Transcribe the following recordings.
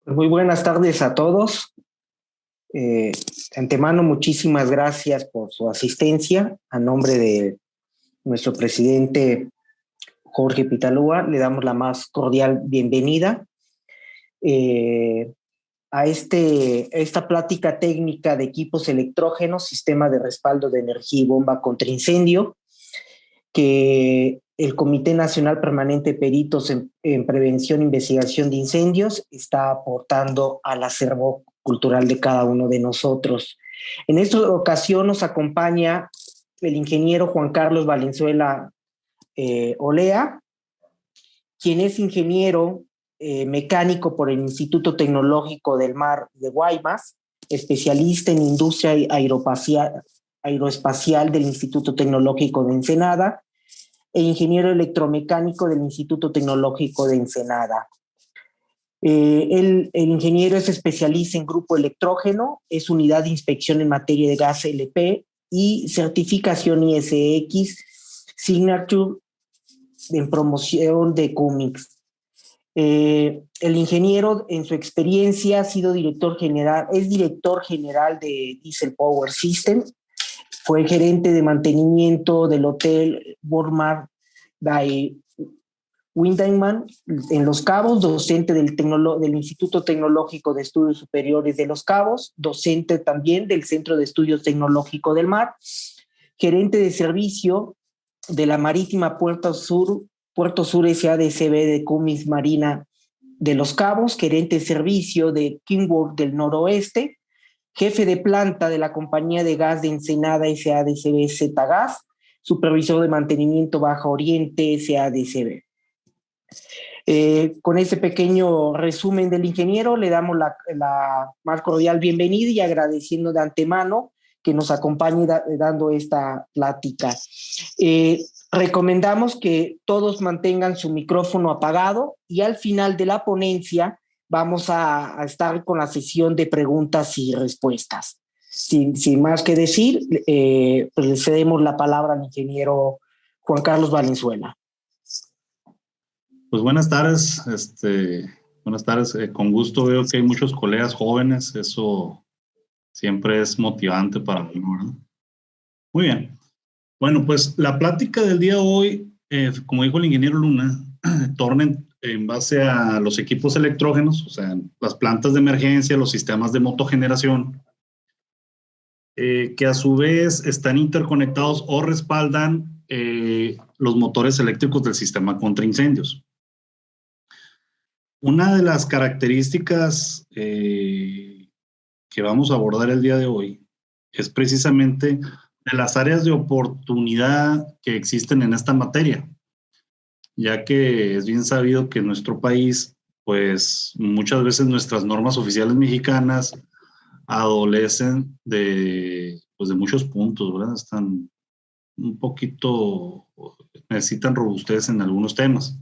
Muy buenas tardes a todos. De antemano, muchísimas gracias por su asistencia. A nombre de nuestro presidente Jorge Pitalúa, le damos la más cordial bienvenida a esta plática técnica de equipos electrógenos, sistema de respaldo de energía y bomba contra incendio, que el Comité Nacional Permanente de Peritos en Prevención e Investigación de Incendios está aportando al acervo cultural de cada uno de nosotros. En esta ocasión nos acompaña el ingeniero Juan Carlos Valenzuela Olea, quien es ingeniero mecánico por el Instituto Tecnológico del Mar de Guaymas, especialista en industria aeroespacial del Instituto Tecnológico de Ensenada, e ingeniero electromecánico del Instituto Tecnológico de Ensenada. El ingeniero es especialista en grupo electrógeno, es unidad de inspección en materia de gas LP y certificación ISX Signature en promoción de Cummins. El ingeniero, en su experiencia, es director general de Diesel Power System. Fue gerente de mantenimiento del Hotel Bormar by Windayman en Los Cabos, docente del Instituto Tecnológico de Estudios Superiores de Los Cabos, docente también del Centro de Estudios Tecnológicos del Mar, gerente de servicio de la Marítima Puerto Sur SADCB de Cummins Marina de Los Cabos, gerente de servicio de Kingworth del Noroeste, jefe de planta de la Compañía de Gas de Ensenada SADCB Z-Gas, supervisor de mantenimiento Baja Oriente SADCB. Con ese pequeño resumen del ingeniero, le damos la más cordial bienvenida y agradeciendo de antemano que nos acompañe dando esta plática. Recomendamos que todos mantengan su micrófono apagado y al final de la ponencia vamos a estar con la sesión de preguntas y respuestas. Sin más que decir, pues le cedemos la palabra al ingeniero Juan Carlos Valenzuela. Pues buenas tardes, buenas tardes. Con gusto veo que hay muchos colegas jóvenes, eso siempre es motivante para mí, ¿verdad? Muy bien. Bueno, pues la plática del día de hoy, como dijo el ingeniero Luna, torna en base a los equipos electrógenos, o sea, las plantas de emergencia, los sistemas de motogeneración, que a su vez están interconectados o respaldan los motores eléctricos del sistema contra incendios. Una de las características que vamos a abordar el día de hoy es precisamente de las áreas de oportunidad que existen en esta materia, ya que es bien sabido que en nuestro país, pues muchas veces nuestras normas oficiales mexicanas adolecen de muchos puntos, ¿verdad? Están un poquito, necesitan robustez en algunos temas.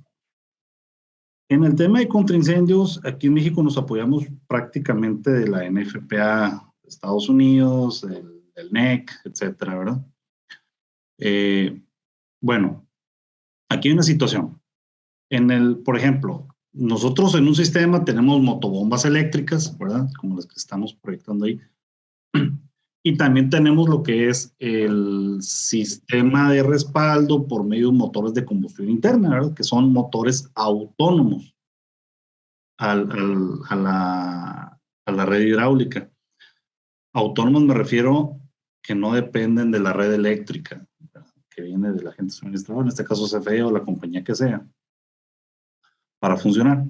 En el tema de contraincendios, aquí en México nos apoyamos prácticamente de la NFPA de Estados Unidos, del NEC, etcétera, ¿verdad? Bueno, aquí hay una situación. Por ejemplo, nosotros en un sistema tenemos motobombas eléctricas, ¿verdad? Como las que estamos proyectando ahí. Y también tenemos lo que es el sistema de respaldo por medio de motores de combustión interna, ¿verdad? Que son motores autónomos a la red hidráulica. Autónomos me refiero que no dependen de la red eléctrica, ¿verdad? Que viene de la gente suministradora, en este caso CFE o la compañía que sea, para funcionar.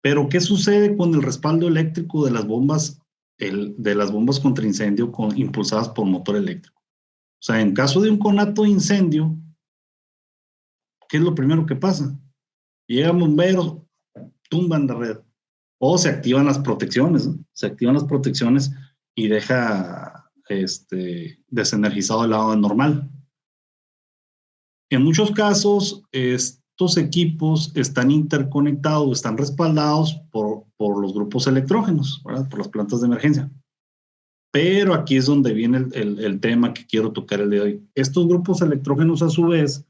Pero, ¿qué sucede con el respaldo eléctrico de las bombas contra incendio impulsadas por motor eléctrico? O sea, en caso de un conato de incendio, ¿qué es lo primero que pasa? Llegan bomberos, tumban la red, o se activan las protecciones, ¿no? Se activan las protecciones y deja desenergizado el lado normal. En muchos casos, estos equipos están interconectados, están respaldados por los grupos electrógenos, ¿verdad? Por las plantas de emergencia. Pero aquí es donde viene el tema que quiero tocar el día de hoy. Estos grupos electrógenos, a su vez,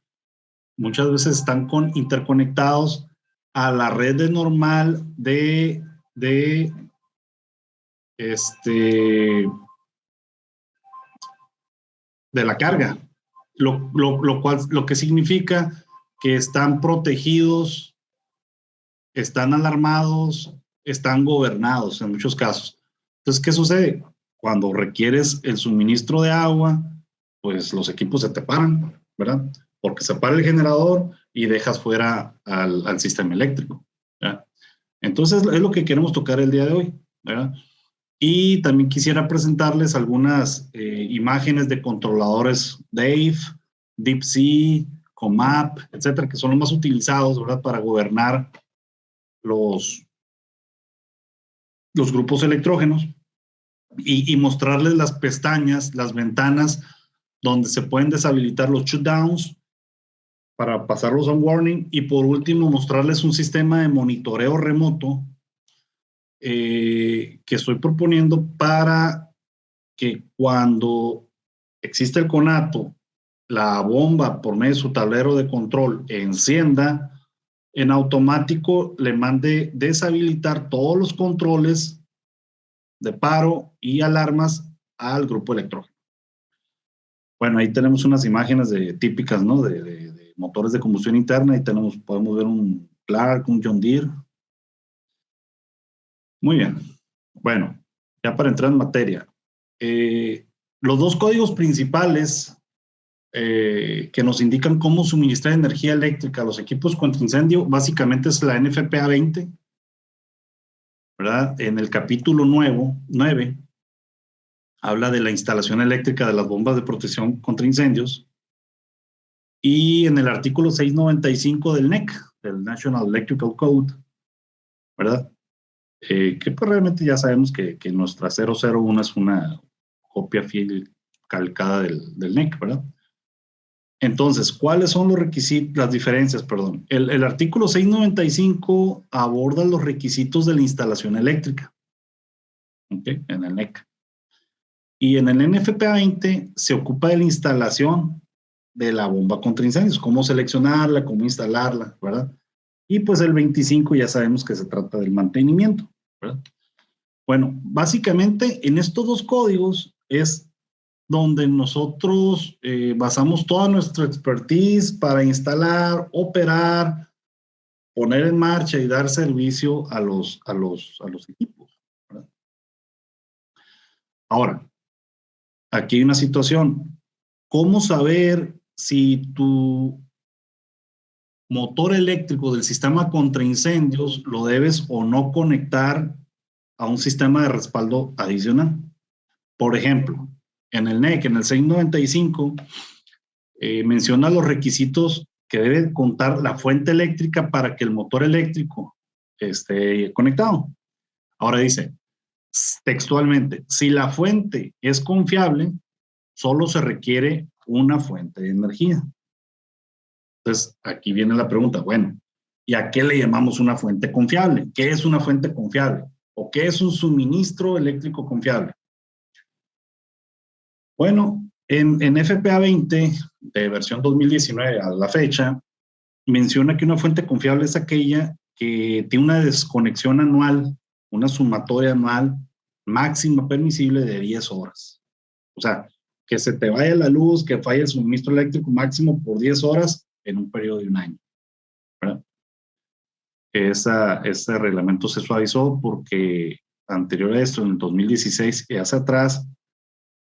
muchas veces están interconectados a la red normal de de la carga, lo que significa que están protegidos, están alarmados, están gobernados en muchos casos. Entonces, ¿qué sucede? Cuando requieres el suministro de agua, pues los equipos se te paran, ¿verdad? Porque se para el generador y dejas fuera al sistema eléctrico, ¿verdad? Entonces, es lo que queremos tocar el día de hoy, ¿verdad? Y también quisiera presentarles algunas imágenes de controladores Dave, DeepSea, COMAP, etcétera, que son los más utilizados, ¿verdad?, para gobernar los grupos electrógenos y mostrarles las pestañas, las ventanas donde se pueden deshabilitar los shutdowns para pasarlos a un warning, y por último mostrarles un sistema de monitoreo remoto que estoy proponiendo para que cuando existe el conato, la bomba por medio de su tablero de control encienda, en automático le mande deshabilitar todos los controles de paro y alarmas al grupo electrógeno. Bueno, ahí tenemos unas imágenes típicas, ¿no?, de motores de combustión interna. Ahí podemos ver un Clark, un John Deere. Muy bien. Bueno, ya para entrar en materia. Los dos códigos principales que nos indican cómo suministrar energía eléctrica a los equipos contra incendio, básicamente es la NFPA 20, ¿verdad? En el capítulo 9 habla de la instalación eléctrica de las bombas de protección contra incendios, y en el artículo 695 del NEC, del National Electrical Code, ¿verdad? Que pues realmente ya sabemos que nuestra 001 es una copia fiel calcada del NEC, ¿verdad? Entonces, ¿cuáles son los requisitos, las diferencias, perdón? El artículo 695 aborda los requisitos de la instalación eléctrica, ¿okay?, en el NEC. Y en el NFPA 20 se ocupa de la instalación de la bomba contra incendios, cómo seleccionarla, cómo instalarla, ¿verdad? Y pues el 25 ya sabemos que se trata del mantenimiento, ¿verdad? Bueno, básicamente en estos dos códigos es donde nosotros basamos toda nuestra expertise para instalar, operar, poner en marcha y dar servicio a los equipos, ¿verdad? Ahora, aquí hay una situación. ¿Cómo saber si tu motor eléctrico del sistema contra incendios lo debes o no conectar a un sistema de respaldo adicional? Por ejemplo, en el NEC, en el 695, menciona los requisitos que debe contar la fuente eléctrica para que el motor eléctrico esté conectado. Ahora dice, textualmente, si la fuente es confiable, solo se requiere una fuente de energía. Entonces, aquí viene la pregunta, bueno, ¿y a qué le llamamos una fuente confiable? ¿Qué es una fuente confiable? ¿O qué es un suministro eléctrico confiable? Bueno, en FPA 20, de versión 2019 a la fecha, menciona que una fuente confiable es aquella que tiene una desconexión anual, una sumatoria anual máxima permisible de 10 horas. O sea, que se te vaya la luz, que falle el suministro eléctrico máximo por 10 horas en un periodo de un año, ¿verdad? Ese reglamento se suavizó porque anterior a esto, en el 2016 y hacia atrás,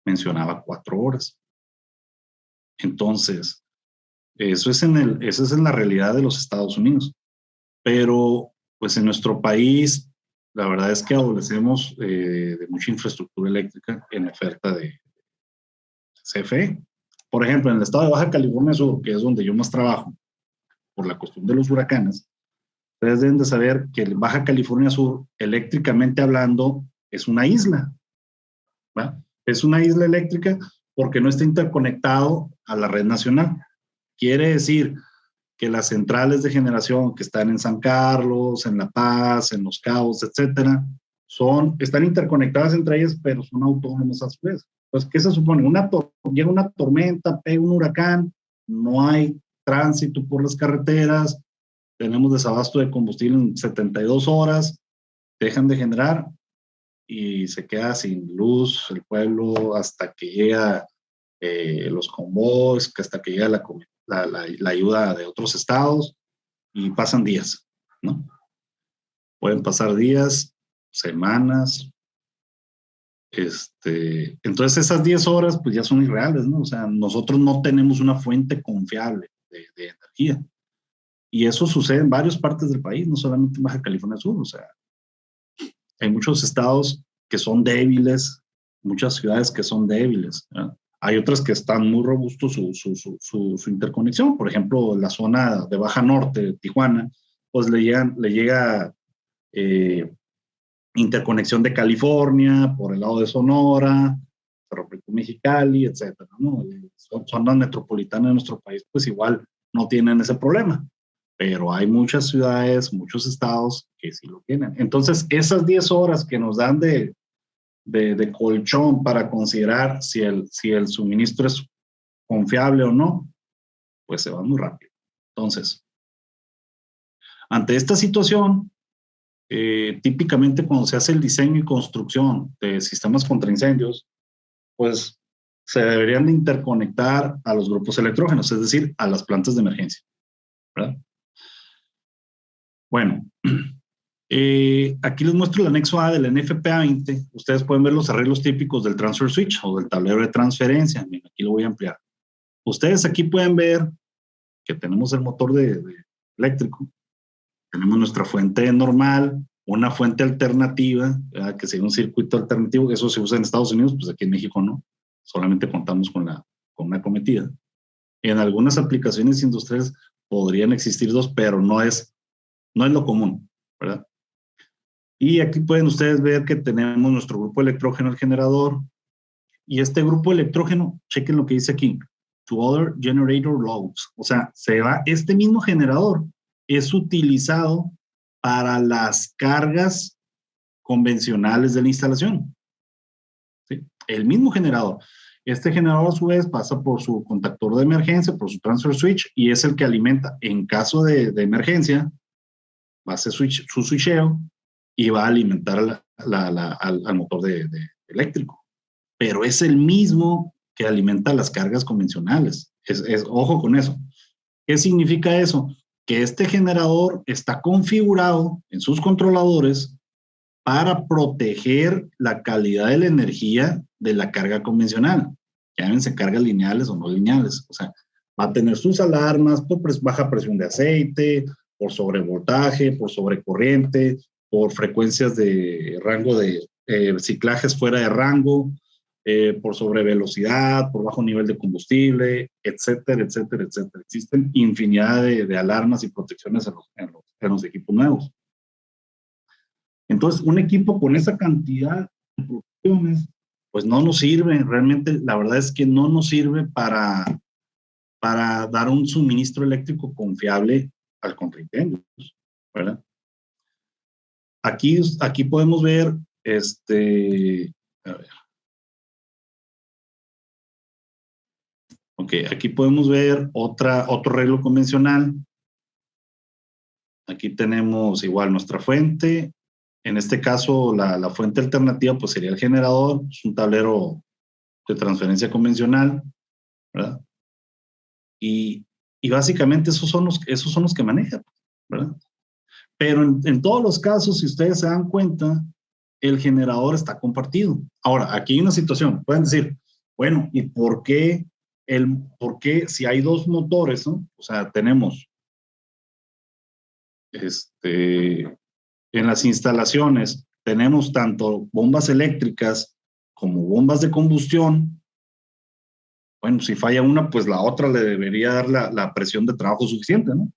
mencionaba 4 horas. Entonces, eso es en la realidad de los Estados Unidos. Pero, pues en nuestro país, la verdad es que adolecemos de mucha infraestructura eléctrica en oferta de CFE. Por ejemplo, en el estado de Baja California Sur, que es donde yo más trabajo, por la cuestión de los huracanes, ustedes deben de saber que el Baja California Sur, eléctricamente hablando, es una isla, ¿verdad? Es una isla eléctrica porque no está interconectado a la red nacional. Quiere decir que las centrales de generación que están en San Carlos, en La Paz, en Los Cabos, etcétera, están interconectadas entre ellas, pero son autónomas a su vez. Entonces, ¿qué se supone? Llega una tormenta, pega un huracán, no hay tránsito por las carreteras, tenemos desabasto de combustible en 72 horas, dejan de generar y se queda sin luz el pueblo hasta que llega los convoys, hasta que llega la ayuda de otros estados, y pasan días, ¿no? Pueden pasar días, semanas. Entonces esas 10 horas pues ya son irreales, ¿no? O sea, nosotros no tenemos una fuente confiable de energía. Y eso sucede en varias partes del país, no solamente en Baja California Sur. O sea, hay muchos estados que son débiles, muchas ciudades que son débiles, ¿no? Hay otras que están muy robustos su interconexión. Por ejemplo, la zona de Baja Norte, Tijuana, pues le llega interconexión de California por el lado de Sonora, Ferrocarril Mexicali, etcétera, ¿no? Zonas metropolitanas de nuestro país, pues igual no tienen ese problema. Pero hay muchas ciudades, muchos estados que sí lo tienen. Entonces, esas 10 horas que nos dan de colchón para considerar si el suministro es confiable o no, pues se va muy rápido. Entonces, ante esta situación, típicamente cuando se hace el diseño y construcción de sistemas contra incendios, pues se deberían de interconectar a los grupos electrógenos, es decir, a las plantas de emergencia, ¿verdad? Bueno, aquí les muestro el anexo A del NFPA 20. Ustedes pueden ver los arreglos típicos del transfer switch o del tablero de transferencia. Miren, aquí lo voy a ampliar. Ustedes aquí pueden ver que tenemos el motor eléctrico, tenemos nuestra fuente normal, una fuente alternativa, ¿verdad? Que sería un circuito alternativo. Eso se usa en Estados Unidos, pues aquí en México no. Solamente contamos con una cometida. En algunas aplicaciones industriales podrían existir dos, pero no es lo común, ¿verdad? Y aquí pueden ustedes ver que tenemos nuestro grupo electrógeno, el generador, y este grupo electrógeno, chequen lo que dice aquí, to other generator loads. O sea, este mismo generador es utilizado para las cargas convencionales de la instalación. ¿Sí? El mismo generador. Este generador, a su vez, pasa por su contactor de emergencia, por su transfer switch, y es el que alimenta, en caso de emergencia, va a hacer su switcheo y va a alimentar al motor eléctrico. Pero es el mismo que alimenta las cargas convencionales. Ojo con eso. ¿Qué significa eso? Que este generador está configurado en sus controladores para proteger la calidad de la energía de la carga convencional. Llámense cargas lineales o no lineales. O sea, va a tener sus alarmas por baja presión de aceite, por sobrevoltaje, por sobrecorriente, por frecuencias de rango de ciclajes fuera de rango, por sobrevelocidad, por bajo nivel de combustible, etcétera, etcétera, etcétera. Existen infinidad de alarmas y protecciones en los equipos nuevos. Entonces, un equipo con esa cantidad de protecciones, pues no nos sirve. Realmente, la verdad es que no nos sirve para dar un suministro eléctrico confiable al contraincendios, ¿verdad? Aquí podemos ver, a ver. Ok, aquí podemos ver otro arreglo convencional. Aquí tenemos igual nuestra fuente. En este caso, la fuente alternativa pues sería el generador. Es un tablero de transferencia convencional, ¿verdad? Y básicamente esos son los que manejan, ¿verdad? Pero en todos los casos, si ustedes se dan cuenta, el generador está compartido. Ahora, aquí hay una situación. Pueden decir, bueno, ¿y por qué si hay dos motores, ¿no? O sea, tenemos en las instalaciones, tenemos tanto bombas eléctricas como bombas de combustión. Bueno, si falla una, pues la otra le debería dar la presión de trabajo suficiente, ¿no?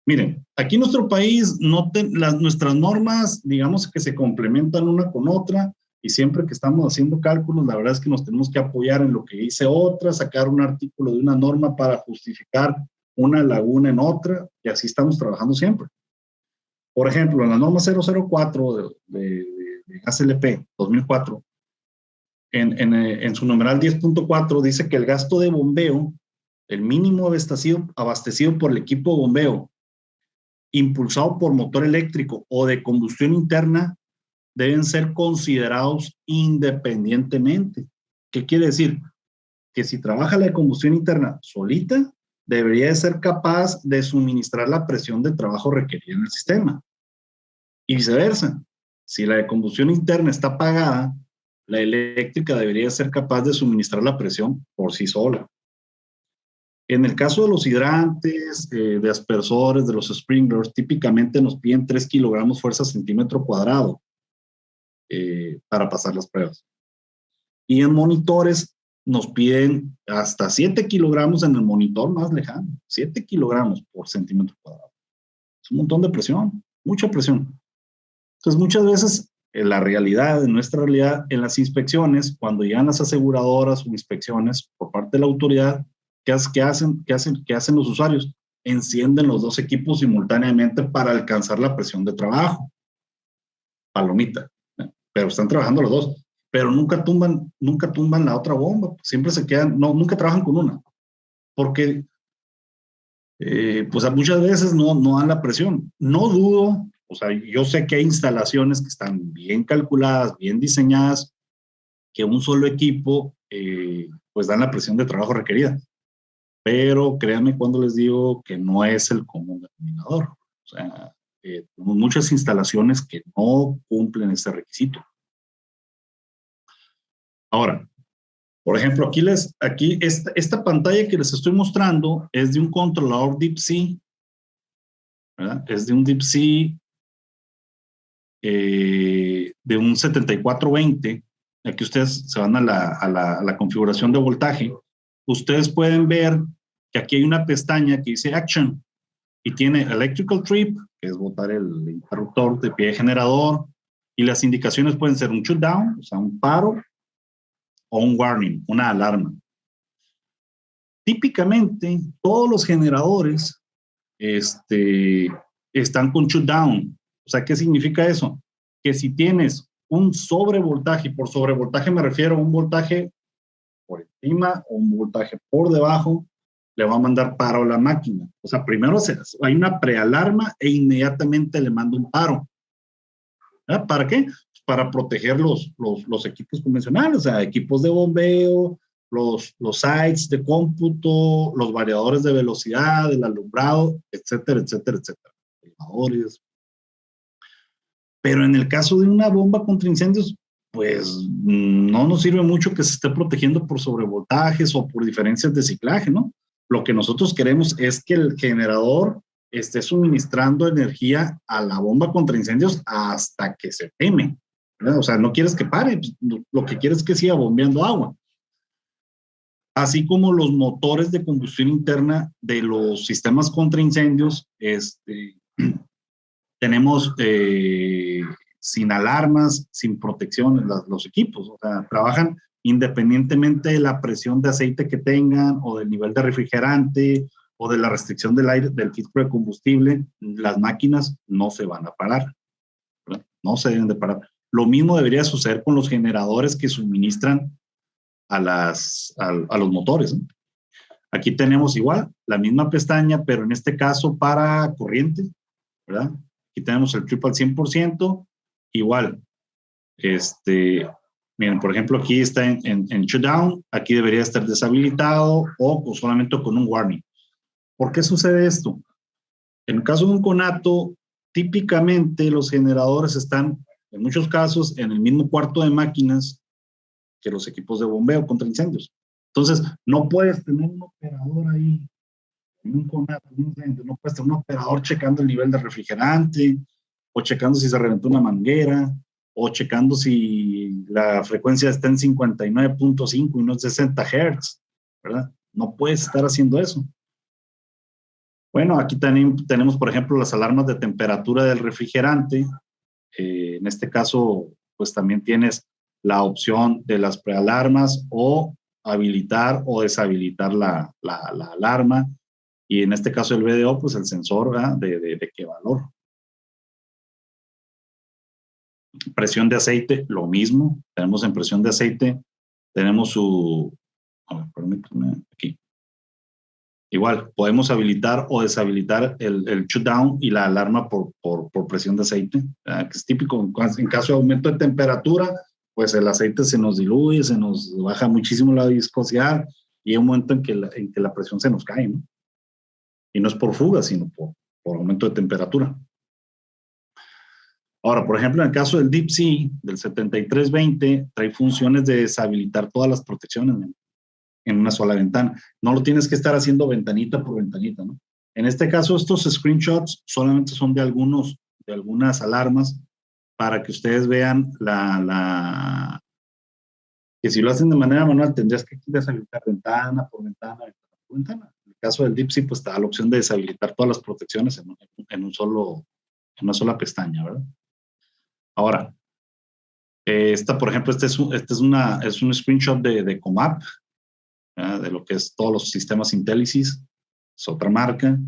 Miren, aquí en nuestro país nuestras normas, digamos que se complementan una con otra, y siempre que estamos haciendo cálculos, la verdad es que nos tenemos que apoyar en lo que dice otra, sacar un artículo de una norma para justificar una laguna en otra, y así estamos trabajando siempre. Por ejemplo, en la norma 004 de gas LP 2004, en su numeral 10.4 dice que el gasto de bombeo, el mínimo abastecido por el equipo de bombeo, impulsado por motor eléctrico o de combustión interna deben ser considerados independientemente. ¿Qué quiere decir? Que si trabaja la de combustión interna solita, debería de ser capaz de suministrar la presión de trabajo requerida en el sistema. Y viceversa. Si la de combustión interna está apagada, la eléctrica debería ser capaz de suministrar la presión por sí sola. En el caso de los hidrantes, de aspersores, de los sprinklers, típicamente nos piden 3 kilogramos fuerza centímetro cuadrado para pasar las pruebas. Y en monitores nos piden hasta 7 kilogramos en el monitor más lejano, 7 kilogramos por centímetro cuadrado. Es un montón de presión, mucha presión. Entonces, muchas veces, en la realidad, en nuestra realidad, en las inspecciones, cuando llegan las aseguradoras o inspecciones por parte de la autoridad, ¿qué hacen los usuarios? Encienden los dos equipos simultáneamente para alcanzar la presión de trabajo. Palomita. Pero están trabajando los dos. Pero nunca tumban la otra bomba. Siempre se quedan, nunca trabajan con una. Porque, pues muchas veces no dan la presión. No dudo, o sea, yo sé que hay instalaciones que están bien calculadas, bien diseñadas, que un solo equipo, pues dan la presión de trabajo requerida. Pero créanme cuando les digo que no es el común denominador. O sea, tenemos muchas instalaciones que no cumplen ese requisito. Ahora, por ejemplo, aquí esta pantalla que les estoy mostrando es de un controlador DeepSea, ¿verdad? Es de un DeepSea de un 7420. Aquí ustedes se van a la configuración de voltaje. Ustedes pueden ver que aquí hay una pestaña que dice Action y tiene Electrical Trip, que es botar el interruptor de pie generador, y las indicaciones pueden ser un shutdown, o sea, un paro, o un warning, una alarma. Típicamente, todos los generadores están con shutdown. O sea, ¿qué significa eso? Que si tienes un sobrevoltaje, y por sobrevoltaje me refiero a un voltaje por encima o un voltaje por debajo, le va a mandar paro a la máquina. O sea, primero hay una prealarma e inmediatamente le manda un paro. ¿Ah? ¿Para qué? Para proteger los equipos convencionales, o sea, equipos de bombeo, los sites de cómputo, los variadores de velocidad, el alumbrado, etcétera, etcétera, etcétera. Elevadores. Pero en el caso de una bomba contra incendios, pues no nos sirve mucho que se esté protegiendo por sobrevoltajes o por diferencias de ciclaje, ¿no? Lo que nosotros queremos es que el generador esté suministrando energía a la bomba contra incendios hasta que se queme, ¿verdad? O sea, no quieres que pare, lo que quieres es que siga bombeando agua. Así como los motores de combustión interna de los sistemas contra incendios, tenemos sin alarmas, sin protección los equipos, o sea, trabajan independientemente de la presión de aceite que tengan o del nivel de refrigerante o de la restricción del aire, del filtro de combustible, las máquinas no se van a parar, ¿verdad? No se deben de parar. Lo mismo debería suceder con los generadores que suministran a los motores, ¿no? Aquí tenemos igual la misma pestaña, pero en este caso para corriente, ¿verdad? Aquí tenemos el trip al 100%, igual, miren, por ejemplo, aquí está en shutdown, aquí debería estar deshabilitado o solamente con un warning. ¿Por qué sucede esto? En el caso de un conato, típicamente los generadores están, en muchos casos, en el mismo cuarto de máquinas que los equipos de bombeo contra incendios. Entonces, no puedes tener un operador ahí, en un conato, un incendio, no puedes tener un operador checando el nivel de refrigerante, o checando si se reventó una manguera, o checando si la frecuencia está en 59.5 y no en 60 Hz, ¿verdad? No puedes estar haciendo eso. Bueno, aquí tenemos, por ejemplo, las alarmas de temperatura del refrigerante. En este caso, pues también tienes la opción de las prealarmas o habilitar o deshabilitar la alarma. Y en este caso el VDO, pues el sensor, ¿verdad? De qué valor. Presión de aceite, lo mismo. Tenemos en presión de aceite, tenemos su... A ver, permítanme, aquí. Igual, podemos habilitar o deshabilitar el shutdown y la alarma por presión de aceite, que es típico. En caso de aumento de temperatura, pues el aceite se nos diluye, se nos baja muchísimo la viscosidad y hay un momento en que la presión se nos cae, ¿no? Y no es por fuga, sino por aumento de temperatura. Ahora, por ejemplo, en el caso del Deep Sea, del 7320, trae funciones de deshabilitar todas las protecciones, ¿no?, en una sola ventana. No lo tienes que estar haciendo ventanita por ventanita, ¿no? En este caso, estos screenshots solamente son de algunas alarmas para que ustedes vean que si lo hacen de manera manual tendrías que deshabilitar ventana por ventana, ventana por ventana. En el caso del Deep Sea, pues te da la opción de deshabilitar todas las protecciones en una sola pestaña, ¿verdad? Ahora, por ejemplo, es un screenshot de Comap, de lo que es todos los sistemas Intelisys. Es otra marca.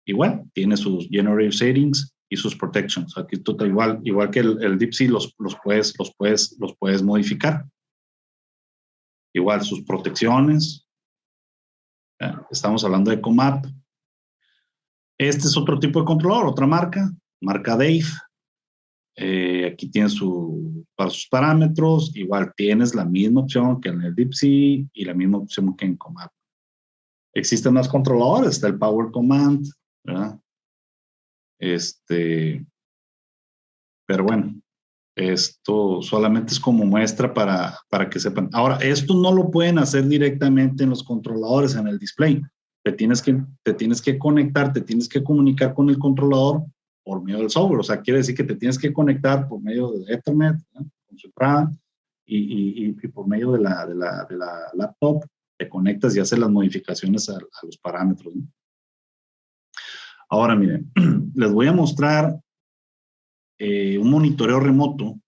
Igual, tiene sus generative settings y sus protections. Aquí tú igual que el Deep Sea los puedes modificar. Igual sus protecciones. Estamos hablando de Comap. Este es otro tipo de controlador, otra marca Dave. Aquí tienes para sus parámetros. Igual tienes la misma opción que en el Deep Sea y la misma opción que en Comap. Existen más controladores, está el Power Command, ¿verdad? Pero bueno, esto solamente es como muestra para que sepan. Ahora, esto no lo pueden hacer directamente en los controladores, en el display. Te tienes que conectar, te tienes que comunicar con el controlador por medio del software. O sea, quiere decir que te tienes que conectar por medio de Ethernet, ¿no?, con su entrada, y por medio de la laptop te conectas y haces las modificaciones a los parámetros, ¿no? Ahora, miren, les voy a mostrar un monitoreo remoto.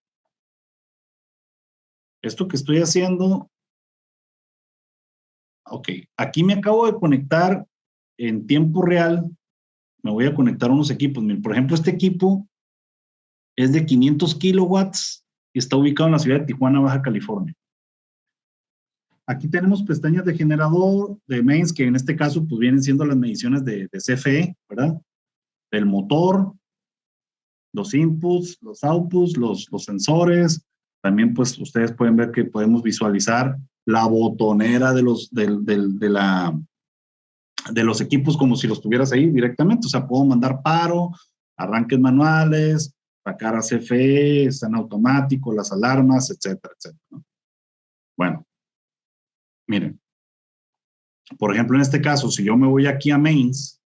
Esto que estoy haciendo, ok, aquí me acabo de conectar en tiempo real. Me voy a conectar a unos equipos. Miren, por ejemplo, este equipo es de 500 kilowatts y está ubicado en la ciudad de Tijuana, Baja California. Aquí tenemos pestañas de generador, de mains, que en este caso pues vienen siendo las mediciones de CFE, ¿verdad? Del motor, los inputs, los outputs, los sensores. También pues ustedes pueden ver que podemos visualizar la botonera de los equipos como si los tuvieras ahí directamente. O sea, puedo mandar paro, arranques manuales, sacar a CFE, están automáticos, las alarmas, etcétera, etcétera, ¿no? Bueno, miren, por ejemplo, en este caso, si yo me voy aquí a mains,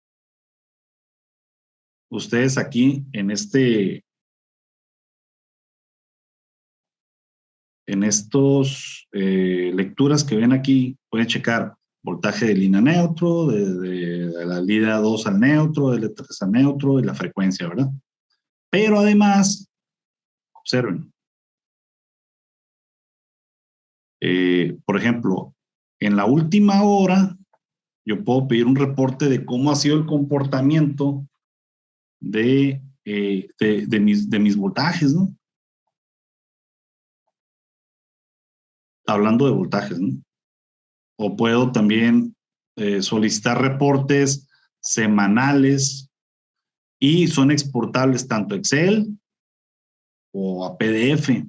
ustedes aquí en estos lecturas que ven aquí, pueden checar voltaje de línea neutro, de la línea 2 al neutro, de la 3 al neutro, y la frecuencia, ¿verdad? Pero además, observen, por ejemplo, en la última hora, yo puedo pedir un reporte de cómo ha sido el comportamiento de mis voltajes, ¿no? Hablando de voltajes, ¿no? O puedo también solicitar reportes semanales y son exportables tanto a Excel o a PDF.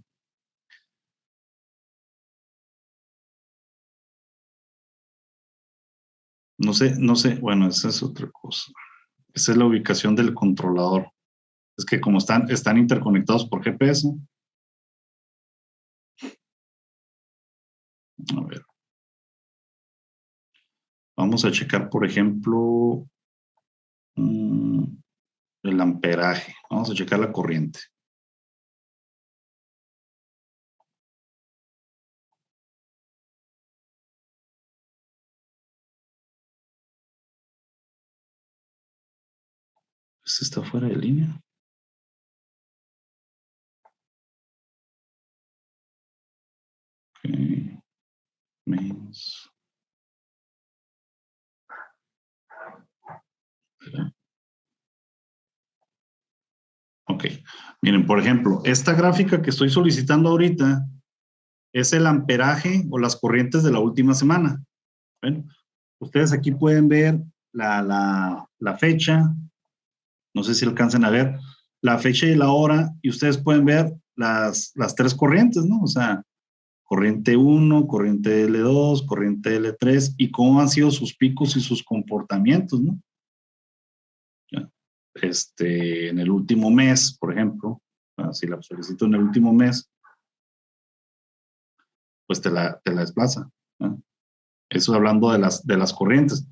No sé, bueno, esa es otra cosa. Esa es la ubicación del controlador. Es que como están interconectados por GPS. A ver. Vamos a checar, por ejemplo, el amperaje. Vamos a checar la corriente. ¿Este está fuera de línea? Ok. Menos. Ok. Miren, por ejemplo, esta gráfica que estoy solicitando ahorita es el amperaje o las corrientes de la última semana. ¿Ven? Ustedes aquí pueden ver la fecha, no sé si alcanzan a ver, la fecha y la hora, y ustedes pueden ver las tres corrientes, ¿no? O sea, corriente 1, corriente L2, corriente L3, y cómo han sido sus picos y sus comportamientos, ¿no? En el último mes, por ejemplo, si la solicito en el último mes, pues te la desplaza, ¿no? Eso hablando de las corrientes.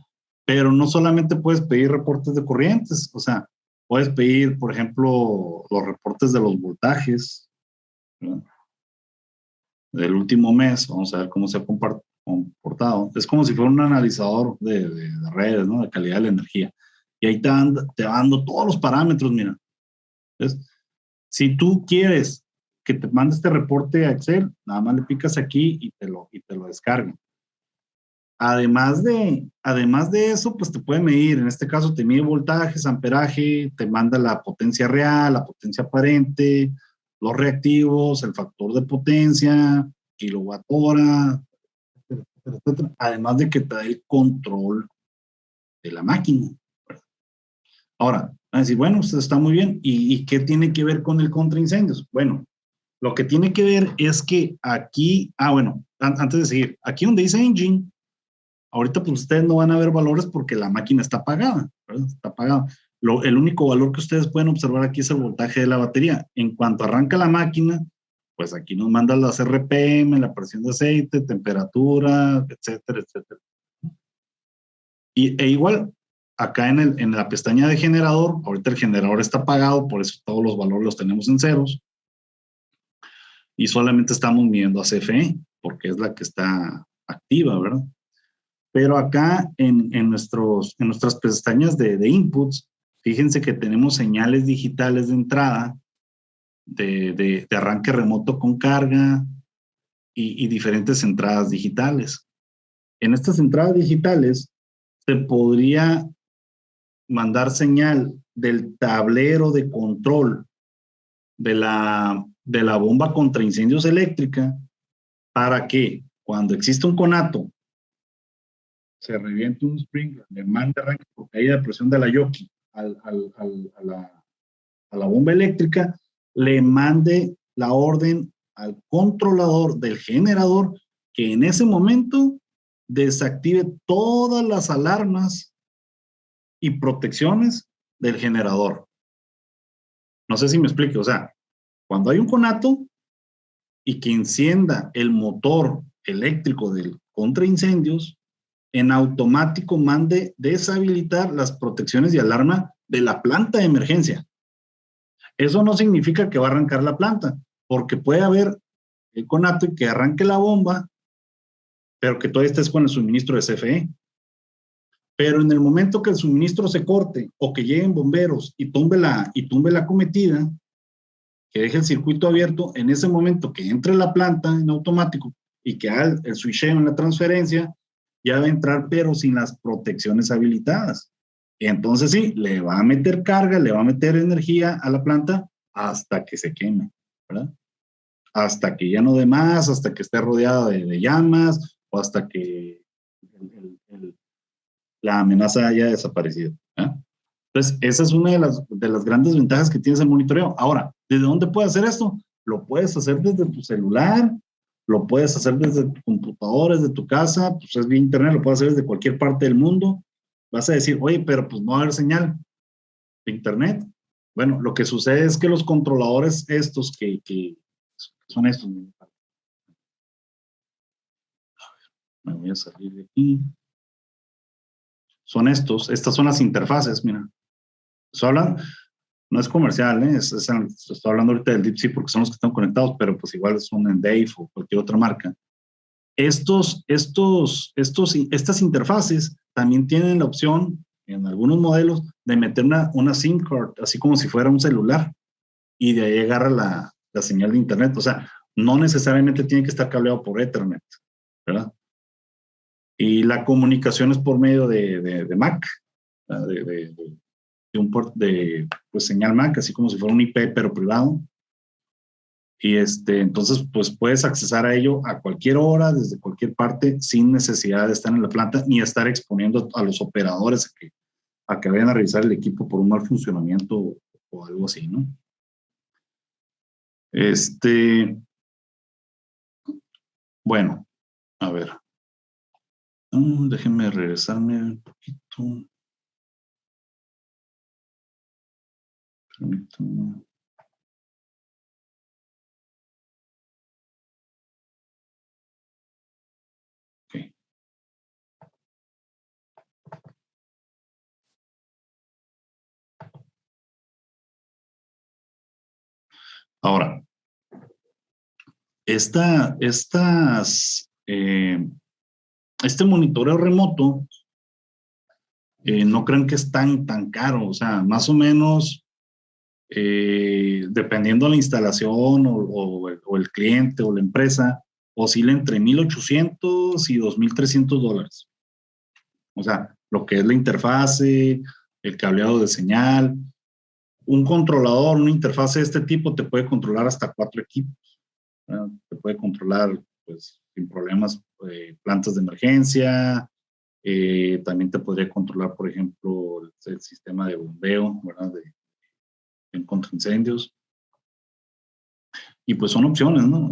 Pero no solamente puedes pedir reportes de corrientes, o sea, puedes pedir, por ejemplo, los reportes de los voltajes, ¿no? Del último mes. Vamos a ver cómo se ha comportado. Es como si fuera un analizador de redes, ¿no? De calidad de la energía. Y ahí te va dando todos los parámetros, mira. Entonces, si tú quieres que te mande este reporte a Excel, nada más le picas aquí y te lo descarga. Además de eso, pues te puede medir, en este caso te mide voltajes, amperaje, te manda la potencia real, la potencia aparente, los reactivos, el factor de potencia, kilowatt hora, etcétera, etcétera, etcétera. Además de que te da el control de la máquina. Ahora, van a decir, bueno, usted está muy bien, ¿y qué tiene que ver con el contraincendios? Bueno, lo que tiene que ver es que aquí, bueno, antes de seguir, aquí donde dice engine, ahorita pues ustedes no van a ver valores porque la máquina está apagada, ¿verdad? Está apagada. El único valor que ustedes pueden observar aquí es el voltaje de la batería. En cuanto arranca la máquina, pues aquí nos manda las RPM, la presión de aceite, temperatura, etcétera, etcétera. E igual, acá en la pestaña de generador, ahorita el generador está apagado, por eso todos los valores los tenemos en ceros. Y solamente estamos midiendo a CFE, porque es la que está activa, ¿verdad? Pero acá en nuestras pestañas de inputs, fíjense que tenemos señales digitales de entrada, de arranque remoto con carga y diferentes entradas digitales. En estas entradas digitales se podría mandar señal del tablero de control de la bomba contra incendios eléctrica para que cuando existe un conato se reviente un sprinkler, le mande arranque por caída de presión de la jockey a la bomba eléctrica, le mande la orden al controlador del generador que en ese momento desactive todas las alarmas y protecciones del generador. No sé si me explique, o sea, cuando hay un conato y que encienda el motor eléctrico del contraincendios, en automático mande deshabilitar las protecciones de alarma de la planta de emergencia. Eso no significa que va a arrancar la planta, porque puede haber el conato y que arranque la bomba, pero que todavía estés con el suministro de CFE. Pero en el momento que el suministro se corte o que lleguen bomberos y tumbe la cometida, que deje el circuito abierto, en ese momento que entre la planta en automático y que haga el switcheo en la transferencia, ya va a entrar, pero sin las protecciones habilitadas. Y entonces sí, le va a meter carga, le va a meter energía a la planta hasta que se queme, ¿verdad? Hasta que ya no dé más, hasta que esté rodeada de llamas o hasta que la amenaza haya desaparecido, ¿eh? Entonces, esa es una de las grandes ventajas que tienes el monitoreo. Ahora, ¿desde dónde puedes hacer esto? Lo puedes hacer desde tu celular, lo puedes hacer desde tu computadora, desde tu casa, pues es vía internet, lo puedes hacer desde cualquier parte del mundo. Vas a decir, oye, pero pues no va a haber señal de internet. Bueno, lo que sucede es que los controladores estos que son estos, me voy a salir de aquí. Son estas son las interfaces, mira. No es comercial, ¿eh? Estoy hablando ahorita del DeepSea porque son los que están conectados, pero pues igual son en Dave o cualquier otra marca. Estas interfaces también tienen la opción, en algunos modelos, de meter una SIM card, así como si fuera un celular, y de ahí agarra la señal de internet. O sea, no necesariamente tiene que estar cableado por Ethernet, ¿verdad? Y la comunicación es por medio de MAC, de un port de pues, señal MAC, así como si fuera un IP, pero privado. Y entonces, pues puedes accesar a ello a cualquier hora, desde cualquier parte, sin necesidad de estar en la planta ni estar exponiendo a los operadores a que vayan a revisar el equipo por un mal funcionamiento o algo así, ¿no? Bueno, a ver. Déjenme regresarme un poquito. Permítanme. Ok. Ahora, este monitoreo remoto, no crean que es tan caro, o sea, más o menos, dependiendo de la instalación o el cliente o la empresa, oscila entre $1,800 y $2,300. O sea, lo que es la interfase, el cableado de señal. Un controlador, una interfase de este tipo te puede controlar hasta 4 equipos, ¿verdad? Te puede controlar, pues, sin problemas, plantas de emergencia. También te podría controlar, por ejemplo, el sistema de bombeo, ¿verdad? En contra incendios. Y pues son opciones, ¿no?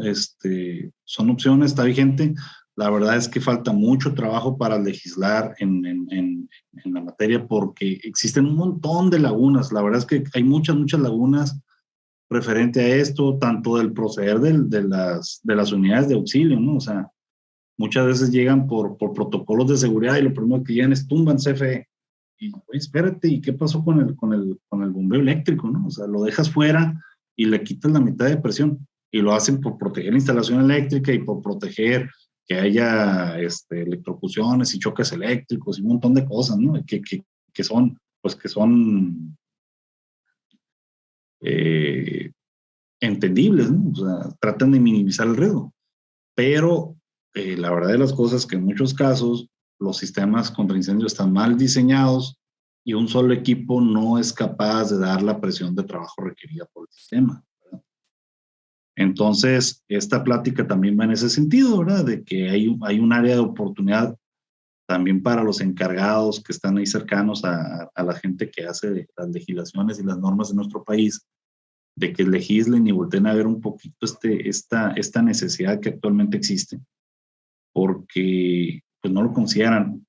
Son opciones, está vigente. La verdad es que falta mucho trabajo para legislar en la materia porque existen un montón de lagunas. La verdad es que hay muchas lagunas referente a esto, tanto del proceder de las unidades de auxilio, ¿no? O sea, muchas veces llegan por protocolos de seguridad y lo primero que llegan es tumban CFE. Y, oye, espérate, ¿y qué pasó con el bombeo eléctrico, no? O sea, lo dejas fuera y le quitas la mitad de presión. Y lo hacen por proteger la instalación eléctrica y por proteger que haya electrocuciones y choques eléctricos y un montón de cosas, ¿no? Que son, pues, entendibles, ¿no? O sea, tratan de minimizar el riesgo. Pero la verdad de las cosas es que en muchos casos los sistemas contra incendios están mal diseñados y un solo equipo no es capaz de dar la presión de trabajo requerida por el sistema, ¿verdad? Entonces, esta plática también va en ese sentido, ¿verdad? De que hay un área de oportunidad también para los encargados que están ahí cercanos a la gente que hace las legislaciones y las normas de nuestro país, de que legislen y volteen a ver un poquito esta necesidad que actualmente existe, porque pues no lo consideran.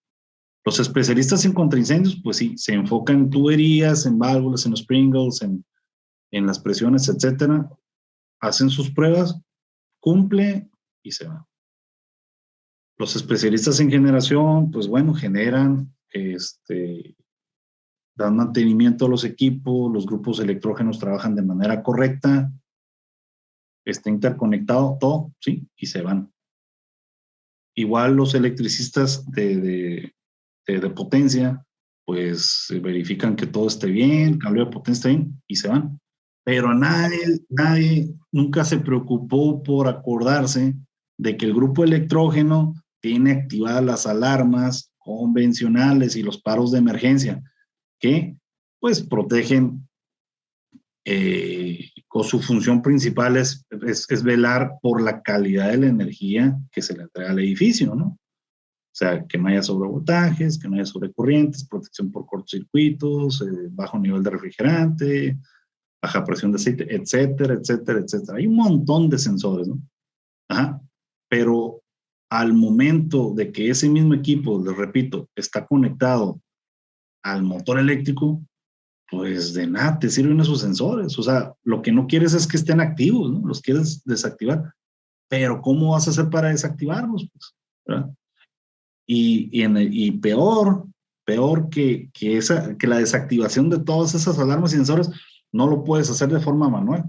Los especialistas en contraincendios, pues sí, se enfocan en tuberías, en válvulas, en los sprinkles, en las presiones, etcétera. Hacen sus pruebas, cumple y se va. Los especialistas en generación, pues bueno, generan, dan mantenimiento a los equipos, los grupos electrógenos trabajan de manera correcta, está interconectado todo, sí, y se van. Igual los electricistas de potencia, pues verifican que todo esté bien, cambio de potencia está bien y se van. Pero nadie nunca se preocupó por acordarse de que el grupo electrógeno tiene activadas las alarmas convencionales y los paros de emergencia que pues protegen, con su función principal es velar por la calidad de la energía que se le entrega al edificio, ¿no? O sea, que no haya sobrevoltajes, que no haya sobrecorrientes, protección por cortocircuitos, bajo nivel de refrigerante, baja presión de aceite, etcétera, etcétera, etcétera. Hay un montón de sensores, ¿no? Ajá. Pero al momento de que ese mismo equipo, les repito, está conectado al motor eléctrico, pues de nada te sirven esos sensores. O sea, lo que no quieres es que estén activos, ¿no? Los quieres desactivar. Pero ¿cómo vas a hacer para desactivarlos? Pues, ¿verdad? Y peor que la desactivación de todas esas alarmas y sensores, no lo puedes hacer de forma manual.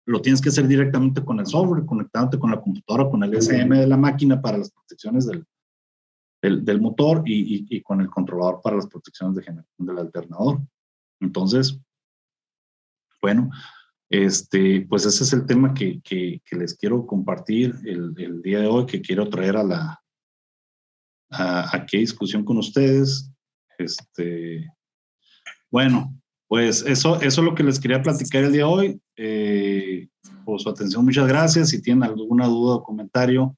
Lo tienes que hacer directamente con el software, conectándote con la computadora, con el SM de la máquina para las protecciones del motor y con el controlador para las protecciones de generación del alternador. Entonces, bueno, pues ese es el tema que les quiero compartir el día de hoy, que quiero traer aquí a discusión con ustedes. Bueno, Pues eso es lo que les quería platicar el día de hoy. Por su atención, muchas gracias. Si tienen alguna duda o comentario.